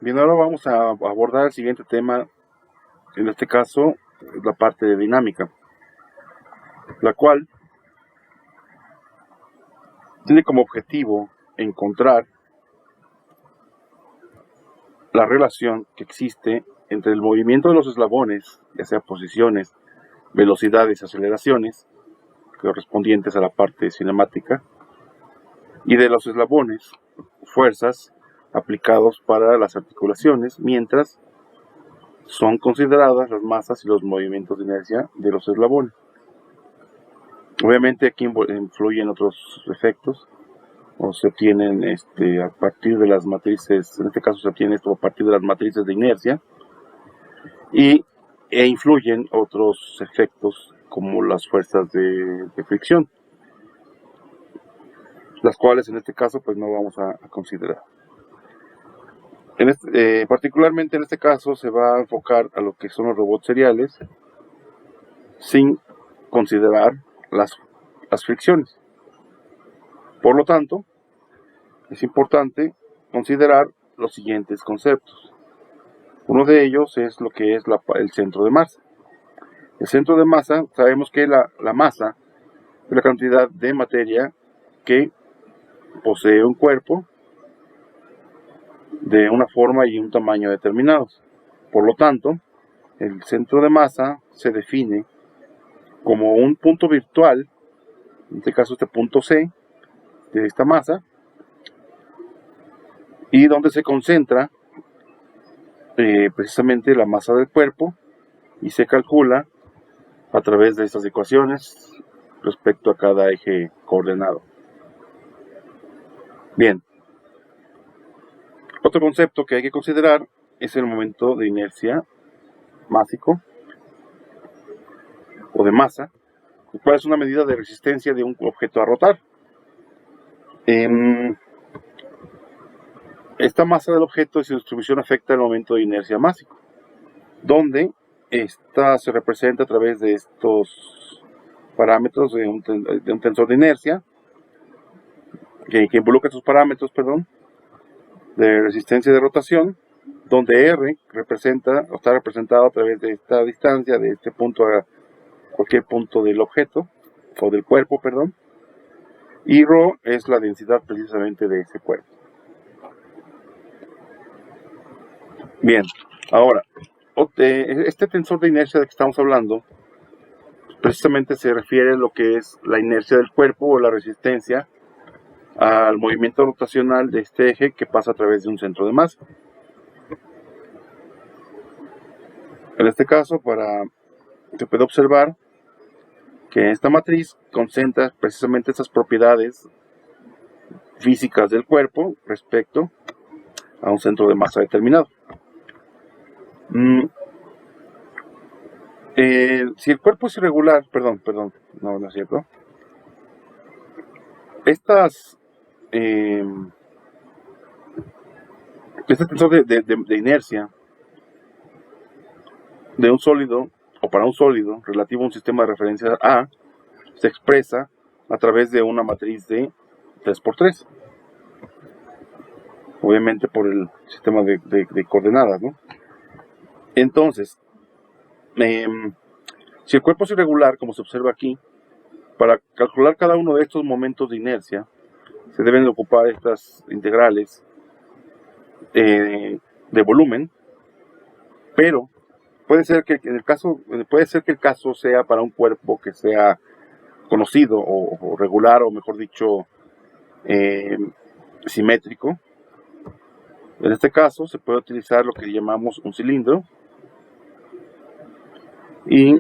Bien, ahora vamos a abordar el siguiente tema, en este caso la parte de dinámica, la cual tiene como objetivo encontrar la relación que existe entre el movimiento de los eslabones, ya sea posiciones, velocidades y aceleraciones, correspondientes a la parte cinemática, y de los eslabones, fuerzas aplicados para las articulaciones, mientras son consideradas las masas y los movimientos de inercia de los eslabones. Obviamente aquí influyen otros efectos, o se obtienen a partir de las matrices, en este caso se obtiene esto a partir de las matrices de inercia, e influyen otros efectos como las fuerzas de fricción, las cuales en este caso pues no vamos a considerar. Particularmente en este caso se va a enfocar a lo que son los robots seriales sin considerar las fricciones. Por lo tanto, es importante considerar los siguientes conceptos. Uno de ellos es lo que es el centro de masa. El centro de masa, sabemos que la masa es la cantidad de materia que posee un cuerpo de una forma y un tamaño determinados. Por lo tanto, el centro de masa se define como un punto virtual, en este caso este punto C de esta masa, y donde se concentra precisamente la masa del cuerpo, y se calcula a través de estas ecuaciones respecto a cada eje coordenado. Bien, otro concepto que hay que considerar es el momento de inercia másico o de masa, el cual es una medida de resistencia de un objeto a rotar. Esta masa del objeto y su distribución afecta el momento de inercia másico, donde esta se representa a través de estos parámetros de un tensor de inercia que involucra estos parámetros, de resistencia de rotación, donde R está representado a través de esta distancia de este punto a cualquier punto del objeto o del cuerpo, y ρ es la densidad precisamente de ese cuerpo. Bien, ahora, este tensor de inercia de que estamos hablando precisamente se refiere a lo que es la inercia del cuerpo o la resistencia al movimiento rotacional de este eje que pasa a través de un centro de masa. En este caso, se puede observar que esta matriz concentra precisamente estas propiedades físicas del cuerpo respecto a un centro de masa determinado. Si el cuerpo es irregular, no es cierto. Este tensor de inercia de un sólido o para un sólido relativo a un sistema de referencia A se expresa a través de una matriz de 3×3, obviamente por el sistema de coordenadas, ¿no? Entonces, si el cuerpo es irregular, como se observa aquí, para calcular cada uno de estos momentos de inercia se deben ocupar estas integrales de volumen, pero puede ser que el caso sea para un cuerpo que sea conocido o regular, o mejor dicho, simétrico. En este caso se puede utilizar lo que llamamos un cilindro, y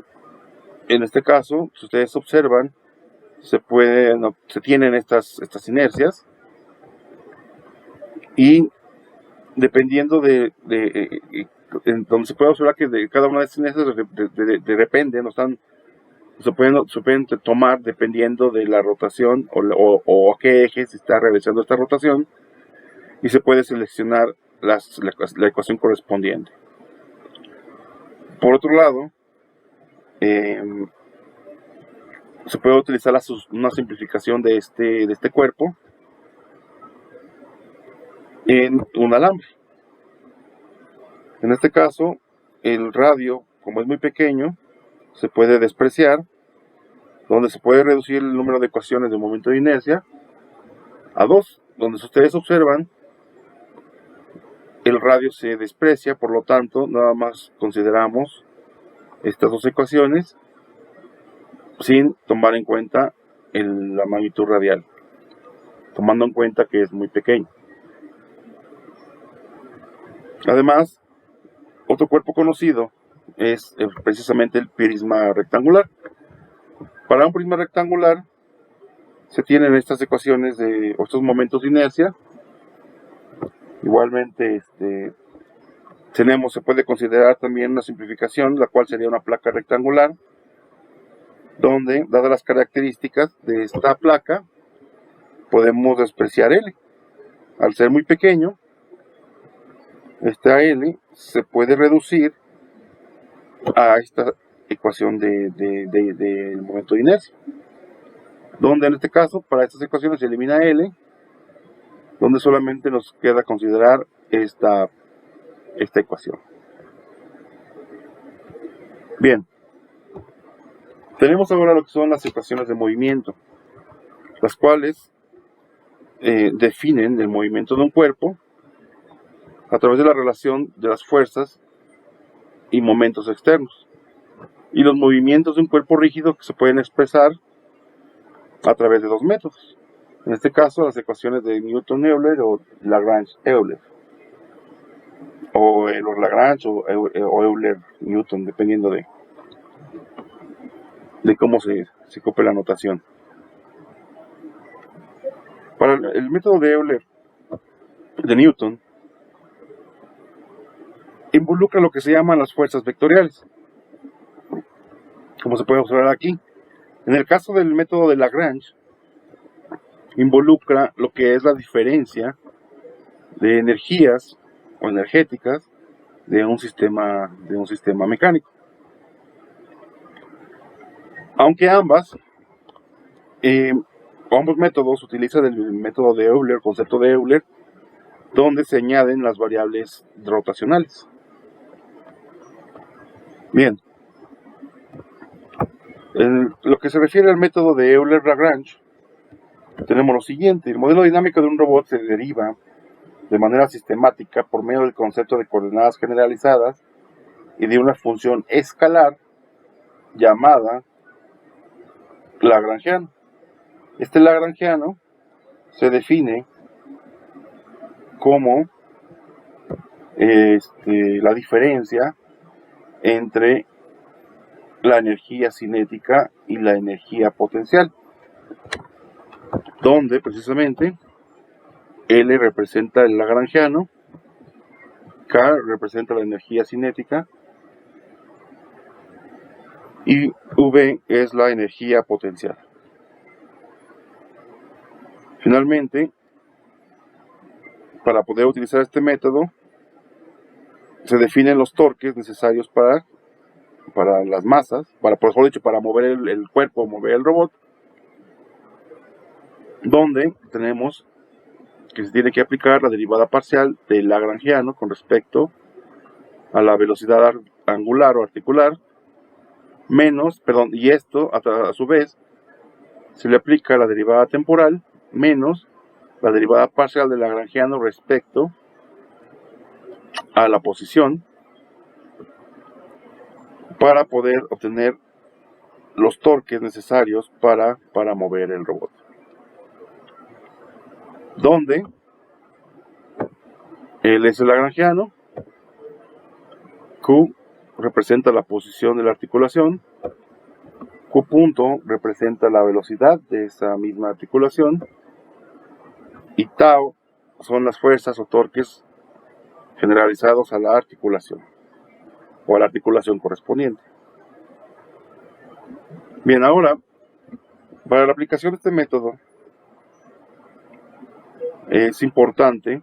en este caso, si ustedes observan, se tienen estas inercias, y dependiendo de donde se puede observar que de cada una de estas inercias depende, se pueden tomar dependiendo de la rotación o a qué eje se está realizando esta rotación, y se puede seleccionar la ecuación correspondiente. Por otro lado, se puede utilizar una simplificación de este cuerpo en un alambre. En este caso, el radio, como es muy pequeño, se puede despreciar, donde se puede reducir el número de ecuaciones de momento de inercia a 2, donde si ustedes observan, el radio se desprecia, por lo tanto, nada más consideramos estas dos ecuaciones sin tomar en cuenta la magnitud radial, tomando en cuenta que es muy pequeño. Además, otro cuerpo conocido es precisamente el prisma rectangular. Para un prisma rectangular se tienen estas ecuaciones de estos momentos de inercia. Igualmente, se puede considerar también una simplificación, la cual sería una placa rectangular, donde, dadas las características de esta placa, podemos despreciar L. Al ser muy pequeño, esta L se puede reducir a esta ecuación del momento de inercia, donde en este caso, para estas ecuaciones se elimina L, donde solamente nos queda considerar esta ecuación. Bien, tenemos ahora lo que son las ecuaciones de movimiento, las cuales definen el movimiento de un cuerpo a través de la relación de las fuerzas y momentos externos, y los movimientos de un cuerpo rígido que se pueden expresar a través de dos métodos. En este caso, las ecuaciones de Newton-Euler o Lagrange-Euler, o Lagrange o Euler-Newton, dependiendo de cómo se ocupe la notación. Para el método de Euler, de Newton, involucra lo que se llaman las fuerzas vectoriales, como se puede observar aquí. En el caso del método de Lagrange, involucra lo que es la diferencia de energías o energéticas de un sistema mecánico. Aunque ambos métodos utilizan el método de Euler, el concepto de Euler, donde se añaden las variables rotacionales. Bien, en lo que se refiere al método de Euler-Lagrange, tenemos lo siguiente: el modelo dinámico de un robot se deriva de manera sistemática por medio del concepto de coordenadas generalizadas y de una función escalar llamada lagrangiano. Este lagrangiano se define como la diferencia entre la energía cinética y la energía potencial, donde precisamente L representa el lagrangiano, K representa la energía cinética y V es la energía potencial. Finalmente, para poder utilizar este método, se definen los torques necesarios para las masas, para mover el cuerpo, mover el robot, donde tenemos que se tiene que aplicar la derivada parcial del lagrangiano con respecto a la velocidad angular o articular, y esto a su vez se le aplica la derivada temporal menos la derivada parcial del lagrangiano respecto a la posición, para poder obtener los torques necesarios para mover el robot, donde L es el lagrangiano, Q representa la posición de la articulación, Q punto representa la velocidad de esa misma articulación, y tau son las fuerzas o torques generalizados a la articulación o a la articulación correspondiente. Bien, ahora, para la aplicación de este método, es importante,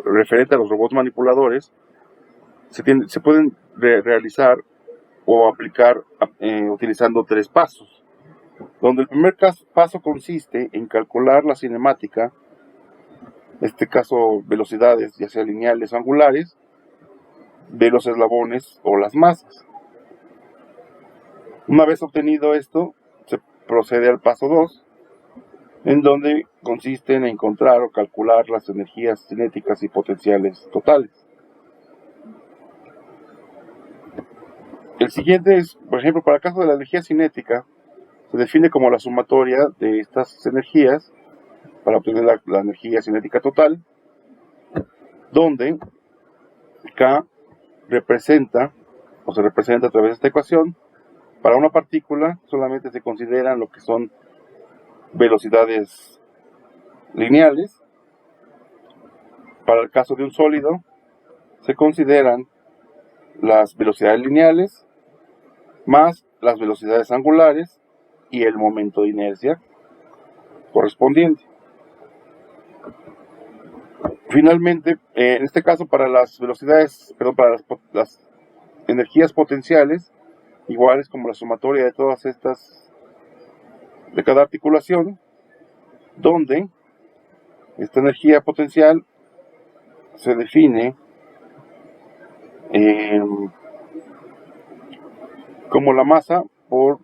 referente a los robots manipuladores, se pueden realizar o aplicar utilizando 3 pasos, donde el primer paso consiste en calcular la cinemática este caso velocidades ya sea lineales o angulares, de los eslabones o las masas. Una vez obtenido esto, se procede al paso 2, en donde consiste en encontrar o calcular las energías cinéticas y potenciales totales. El siguiente es, por ejemplo, para el caso de la energía cinética, se define como la sumatoria de estas energías para obtener la energía cinética total, donde K representa, o se representa a través de esta ecuación. Para una partícula solamente se consideran lo que son velocidades lineales. Para el caso de un sólido, se consideran las velocidades lineales más las velocidades angulares y el momento de inercia correspondiente. Finalmente, en este caso para las velocidades, para las energías potenciales, iguales como la sumatoria de todas estas, de cada articulación, donde esta energía potencial se define como la masa por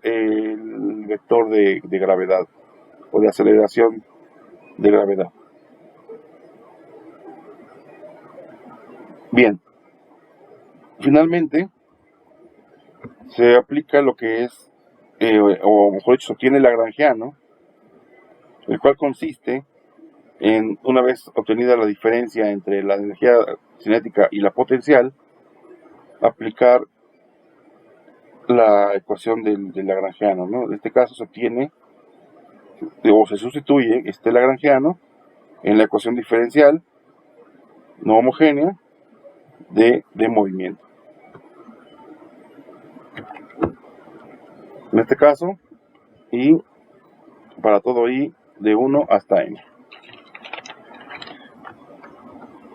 el vector de gravedad o de aceleración de gravedad. Bien, finalmente se aplica lo que es, o mejor dicho, se obtiene el lagrangiano, el cual consiste en, una vez obtenida la diferencia entre la energía cinética y la potencial, aplicar la ecuación del lagrangiano, ¿no? En este caso se obtiene, o se sustituye este lagrangiano en la ecuación diferencial no homogénea de movimiento. En este caso, y para todo i de 1 hasta n.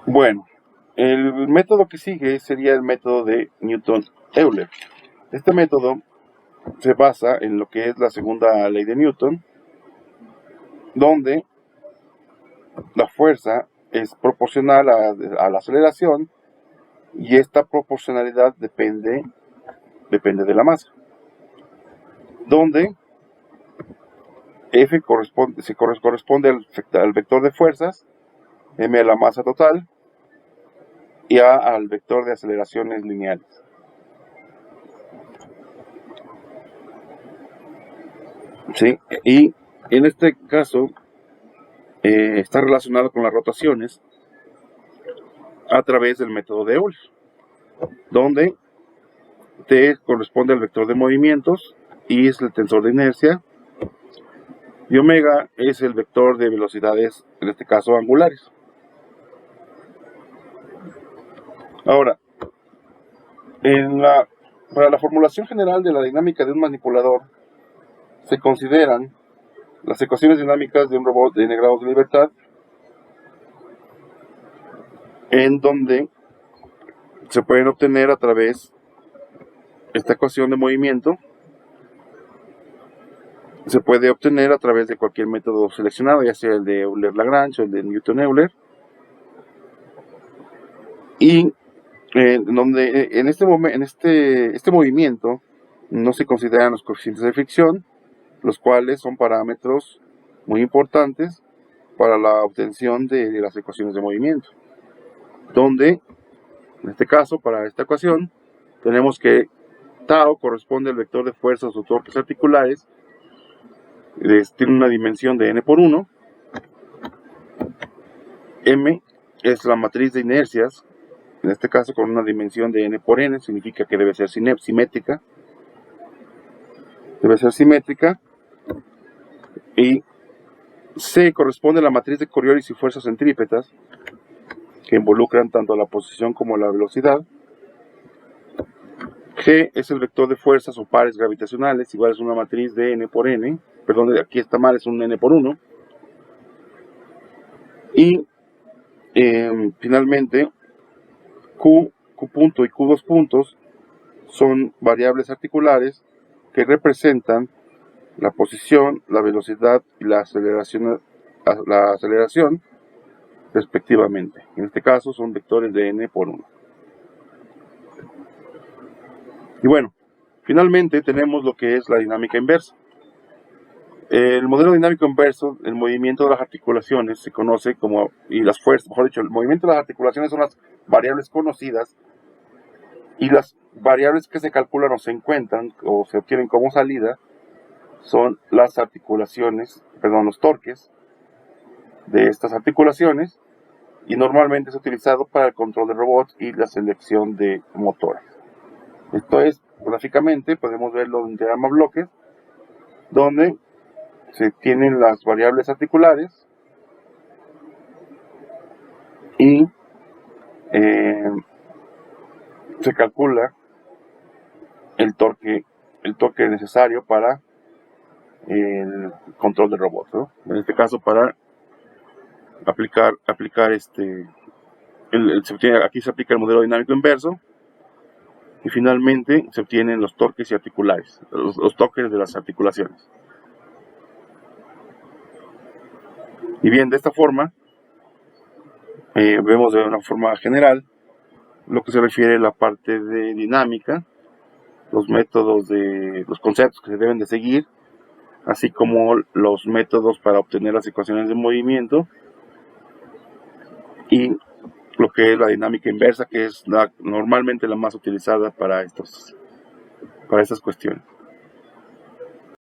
Bueno, el método que sigue sería el método de Newton-Euler. Este método se basa en lo que es la segunda ley de Newton, donde la fuerza es proporcional a la aceleración y esta proporcionalidad depende de la masa, donde F corresponde al vector de fuerzas, M a la masa total y A al vector de aceleraciones lineales. ¿Sí? Y en este caso está relacionado con las rotaciones a través del método de Euler, donde T corresponde al vector de movimientos, I es el tensor de inercia y omega es el vector de velocidades, en este caso angulares. Ahora, para la formulación general de la dinámica de un manipulador, se consideran las ecuaciones dinámicas de un robot de n grados de libertad, en donde se pueden obtener a través de esta ecuación de movimiento. Se puede obtener a través de cualquier método seleccionado, ya sea el de Euler-Lagrange o el de Newton-Euler. Y donde en este movimiento no se consideran los coeficientes de fricción, los cuales son parámetros muy importantes para la obtención de las ecuaciones de movimiento. Donde, en este caso, para esta ecuación, tenemos que tau corresponde al vector de fuerzas o torques articulares, tiene una dimensión de n por 1, m es la matriz de inercias, en este caso con una dimensión de n por n, significa que debe ser simétrica, y C corresponde a la matriz de Coriolis y fuerzas centrípetas, que involucran tanto la posición como la velocidad. G es el vector de fuerzas o pares gravitacionales, igual es una matriz de n por n, perdón, aquí está mal, es un n por 1. Y finalmente, Q punto y Q2 puntos son variables articulares que representan la posición, la velocidad y la aceleración respectivamente. En este caso son vectores de n por 1. Y bueno, finalmente tenemos lo que es la dinámica inversa. El modelo dinámico inverso, el movimiento de las articulaciones se conoce como, y las fuerzas, mejor dicho, el movimiento de las articulaciones son las variables conocidas, y las variables que se calculan o se encuentran o se obtienen como salida son las articulaciones, perdón, los torques de estas articulaciones, y normalmente es utilizado para el control de robots y la selección de motores. Esto es, gráficamente, podemos verlo en un diagrama bloques, donde se tienen las variables articulares y se calcula el torque necesario para el control de robots, ¿no? En este caso para aplicar aquí se aplica el modelo dinámico inverso, y finalmente se obtienen los torques y articulares, los torques de las articulaciones. Y bien, de esta forma vemos de una forma general lo que se refiere a la parte de dinámica, los métodos los conceptos que se deben de seguir, así como los métodos para obtener las ecuaciones de movimiento, y lo que es la dinámica inversa, que es normalmente la más utilizada para estas cuestiones.